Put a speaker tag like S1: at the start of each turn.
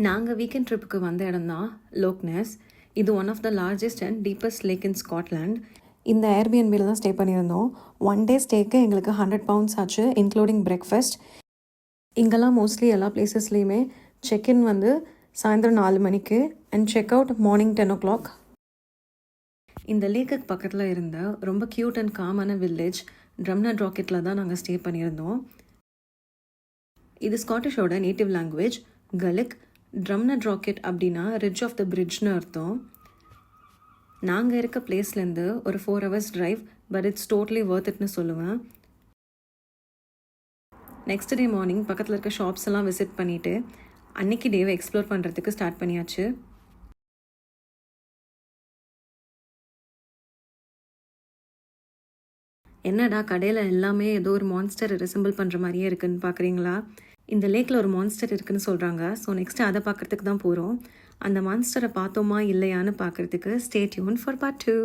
S1: நாங்கள் வீக்கெண்ட் ட்ரிப்புக்கு வந்த இடம் தான் லோக்னஸ். இது one of the largest and deepest lake in Scotland. இந்த ஏர்பிஎன்பியில் தான் ஸ்டே பண்ணியிருந்தோம். 1 டே ஸ்டேக்கு எங்களுக்கு £100 ஆச்சு, இன்க்ளூடிங் பிரேக்ஃபாஸ்ட். இங்கெல்லாம் மோஸ்ட்லி எல்லா பிளேசஸ்லேயுமே செக்இன் வந்து சாயந்தரம் 4 மணிக்கு and check out morning 10 o'clock. இந்த லேக்குக்கு பக்கத்தில் இருந்த ரொம்ப க்யூட் அண்ட் காமான வில்லேஜ் ட்ரம்னட் ராக்கெட்டில் தான் நாங்கள் ஸ்டே பண்ணியிருந்தோம். இது ஸ்காட்டிஷோட native language Gaelic. Drumnadrochit அப்படின்னா ரிட்ஜ் ஆஃப் த பிரிட்ஜ்னு அர்த்தம். நாங்கள் இருக்க பிளேஸ்லேருந்து ஒரு 4 hours drive, but it's totally worth இட்னு சொல்லுவேன். நெக்ஸ்ட் டே மார்னிங் பக்கத்தில் இருக்க ஷாப்ஸ் எல்லாம் விசிட் பண்ணிவிட்டு அன்னைக்கு டேவை எக்ஸ்ப்ளோர் பண்ணுறதுக்கு ஸ்டார்ட் பண்ணியாச்சு. என்னடா கடையில் எல்லாமே ஏதோ ஒரு மான்ஸ்டர் ரிசம்பிள் பண்ணுற மாதிரியே இருக்குன்னு பார்க்குறீங்களா? இந்த லேக்கில் ஒரு மான்ஸ்டர் இருக்குன்னு சொல்கிறாங்க. ஸோ நெக்ஸ்ட்டு அதை பார்க்குறதுக்கு தான் போகிறோம். அந்த மான்ஸ்டரை பார்த்தோமா இல்லையான்னு பார்க்குறதுக்கு ஸ்டே டியூன் ஃபார் பார்ட் 2.